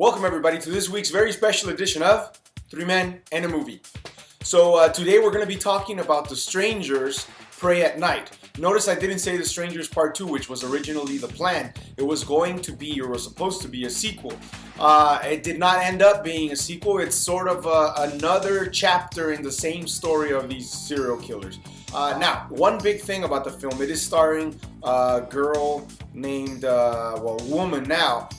Welcome everybody to this week's very special edition of Three Men and a Movie. So today we're going to be talking about The Strangers Pray at Night. Notice I didn't say The Strangers Part 2, which was originally the plan. It was going to be, or was supposed to be, a sequel. It did not end up being a sequel. It's sort of another chapter in the same story of these serial killers. Now, one big thing about the film, it is starring a girl named, woman now,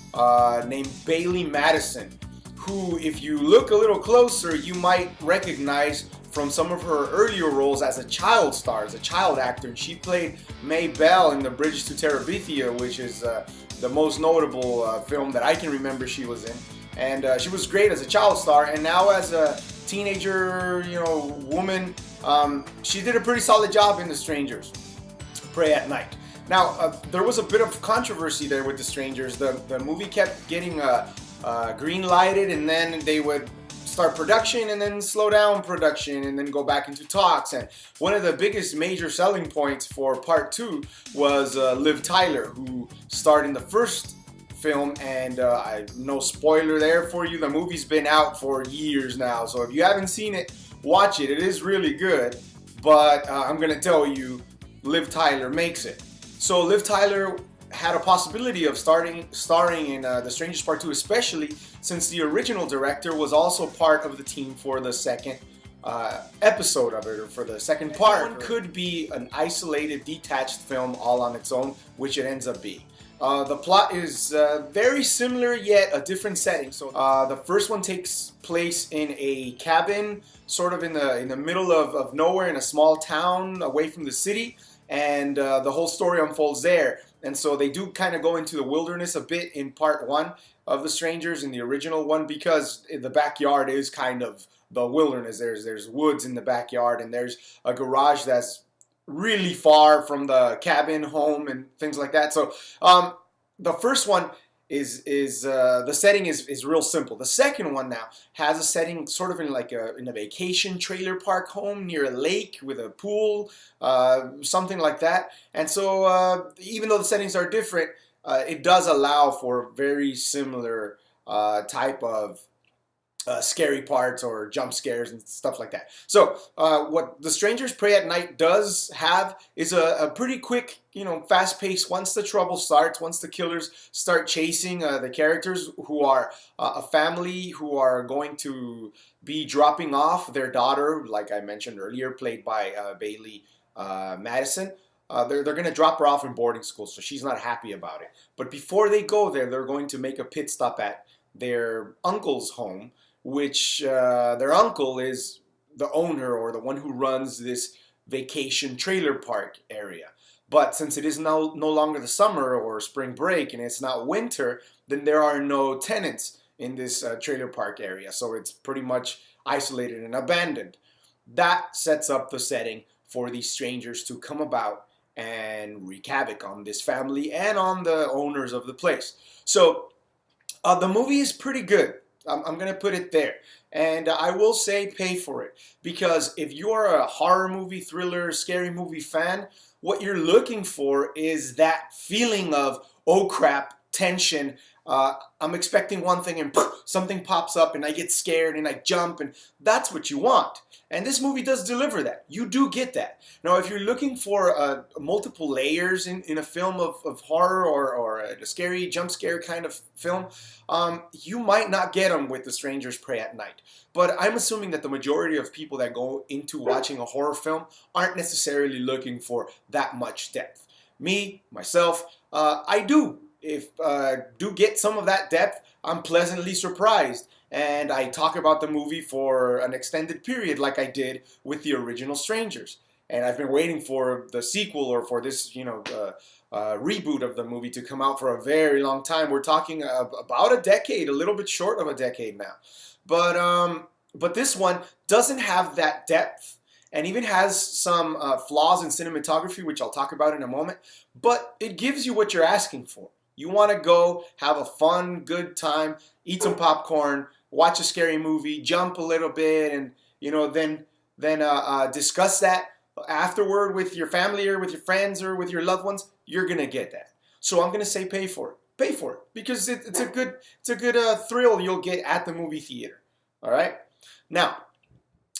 named Bailey Madison, who, if you look a little closer, you might recognize from some of her earlier roles as a child star, as a child actor. She played May Bell in The Bridge to Terabithia, which is the most notable film that I can remember she was in. And she was great as a child star, and now as a teenager, woman, she did a pretty solid job in The Strangers Pray at Night. Now, there was a bit of controversy there with The Strangers. The movie kept getting green lighted, and then they would start production and then slow down production and then go back into talks. And one of the biggest major selling points for part 2 was Liv Tyler, who starred in the first film, and no spoiler there for you, the movie's been out for years now, so if you haven't seen it, watch it. It is really good, but I'm gonna tell you, Liv Tyler makes it. So Liv Tyler had a possibility of starring in The Strangers Part 2, especially since the original director was also part of the team for the second episode of it, or for the second part. One could be an isolated, detached film all on its own, which it ends up being. The plot is very similar, yet a different setting. So the first one takes place in a cabin, sort of in the middle of nowhere, in a small town away from the city, and the whole story unfolds there. And so they do kind of go into the wilderness a bit in part 1 of The Strangers, in the original one, because the backyard is kind of the wilderness. There's woods in the backyard, and there's a garage that's really far from the cabin home and things like that. So the first one is the setting is real simple. The second one now has a setting sort of in a vacation trailer park home near a lake with a pool, something like that. And so even though the settings are different, it does allow for very similar type of scary parts or jump scares and stuff like that. So what The Strangers Pray at Night does have is a pretty quick, fast pace. Once the trouble starts, once the killers start chasing the characters, who are a family who are going to be dropping off their daughter, like I mentioned earlier, played by Bailey Madison. They're going to drop her off in boarding school, so she's not happy about it. But before they go there, they're going to make a pit stop at their uncle's home, which their uncle is the owner, or the one who runs this vacation trailer park area. But since it is no longer the summer or spring break, and it's not winter, then there are no tenants in this trailer park area. So it's pretty much isolated and abandoned. That sets up the setting for these strangers to come about and wreak havoc on this family and on the owners of the place. So the movie is pretty good. I'm going to put it there. And I will say pay for it. Because if you're a horror movie, thriller, scary movie fan, what you're looking for is that feeling of, oh crap, tension. I'm expecting one thing and something pops up and I get scared and I jump, and that's what you want. And this movie does deliver that. You do get that. Now, if you're looking for multiple layers in a film of horror or a scary jump scare kind of film, you might not get them with The Strangers Pray at Night. But I'm assuming that the majority of people that go into watching a horror film aren't necessarily looking for that much depth. Me, myself, I do. If do get some of that depth, I'm pleasantly surprised. And I talk about the movie for an extended period, like I did with the original Strangers. And I've been waiting for the sequel, or for this, reboot of the movie to come out for a very long time. We're talking about a decade, a little bit short of a decade now. But this one doesn't have that depth, and even has some flaws in cinematography, which I'll talk about in a moment. But it gives you what you're asking for. You want to go have a fun, good time, eat some popcorn, watch a scary movie, jump a little bit, and then discuss that afterward with your family or with your friends or with your loved ones. You're gonna get that. So I'm gonna say pay for it. pay for it because it's a good thrill you'll get at the movie theater. All right. Now,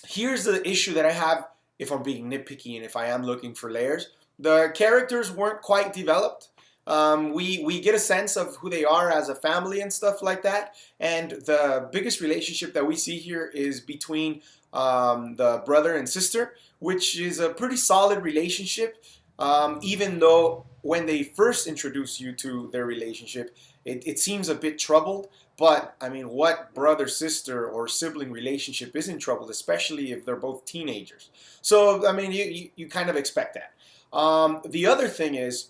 here's the issue that I have if I'm being nitpicky and if I am looking for layers. The characters weren't quite developed. We get a sense of who they are as a family and stuff like that. And the biggest relationship that we see here is between the brother and sister, which is a pretty solid relationship. Even though when they first introduce you to their relationship, it seems a bit troubled. But, I mean, what brother-sister or sibling relationship isn't troubled, especially if they're both teenagers? So, I mean, you kind of expect that. The other thing is,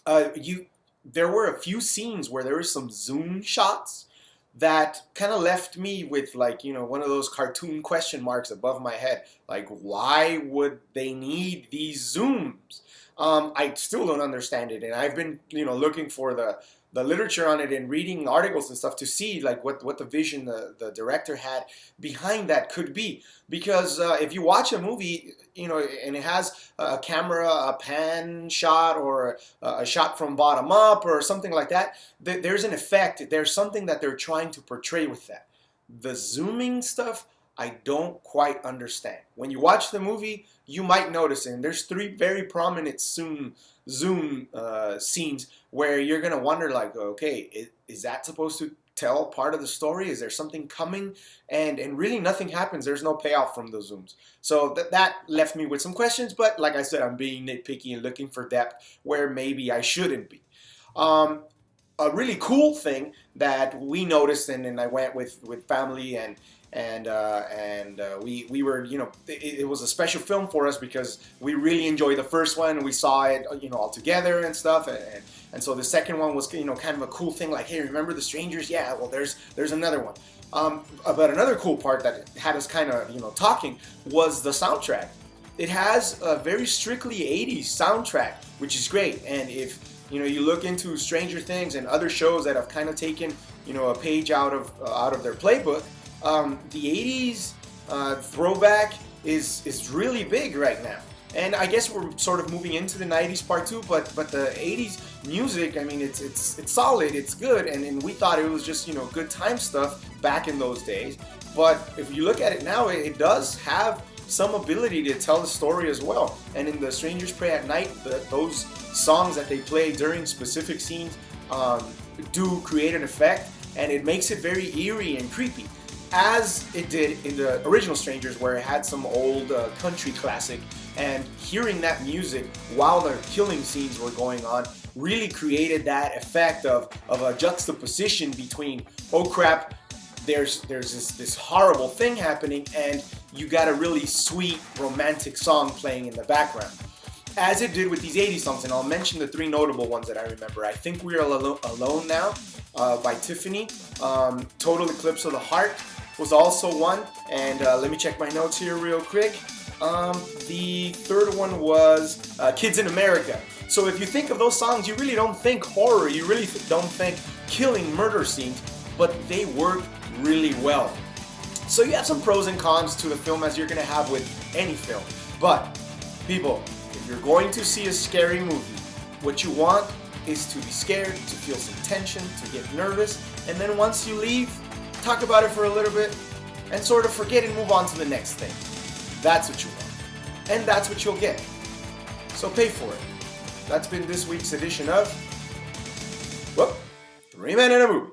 there were a few scenes where there were some zoom shots that kind of left me with, like, you know, one of those cartoon question marks above my head. Like, why would they need these zooms? I still don't understand it, and I've been, you know, looking for the literature on it and reading articles and stuff to see like what the vision the director had behind that could be. Because if you watch a movie, you know, and it has a camera, a pan shot, or a shot from bottom up or something like that, there's an effect. There's something that they're trying to portray with that. The zooming stuff, I don't quite understand. When you watch the movie, you might notice it. And there's 3 very prominent zoom scenes where you're going to wonder, like, okay, is that supposed to tell part of the story? Is there something coming? And really nothing happens. There's no payoff from the zooms. So that left me with some questions. But like I said, I'm being nitpicky and looking for depth where maybe I shouldn't be. A really cool thing that we noticed, and I went with family and we were, you know, it was a special film for us because we really enjoyed the first one and we saw it, you know, all together and stuff, and so the second one was, you know, kind of a cool thing, like, hey, remember The Strangers? Yeah, well, there's another one. But another cool part that had us kind of, you know, talking was the soundtrack. It has a very strictly 80s soundtrack, which is great. And if you know, you look into Stranger Things and other shows that have kind of taken, you know, a page out of their playbook, the 80s throwback is really big right now. And I guess we're sort of moving into the 90s part 2, but the 80s music, I mean, it's solid, it's good, and we thought it was just, you know, good time stuff back in those days. But if you look at it now, it does have some ability to tell the story as well. And in The Strangers Pray at Night, those songs that they play during specific scenes do create an effect, and it makes it very eerie and creepy, as it did in the original Strangers, where it had some old country classic, and hearing that music while the killing scenes were going on really created that effect of a juxtaposition between, oh crap, there's this horrible thing happening, and you got a really sweet romantic song playing in the background, as it did with these 80s songs. And I'll mention the 3 notable ones that I remember. I Think We're Alone Now by Tiffany. Total Eclipse of the Heart was also one. And let me check my notes here real quick. The third one was Kids in America. So if you think of those songs, you really don't think horror, you really don't think killing murder scenes, but they work really well. So you have some pros and cons to the film, as you're going to have with any film. But people, if you're going to see a scary movie, what you want is to be scared, to feel some tension, to get nervous, and then once you leave, talk about it for a little bit and sort of forget and move on to the next thing. That's what you want, and that's what you'll get. So pay for it. That's been this week's edition of 3 Men and a Movie.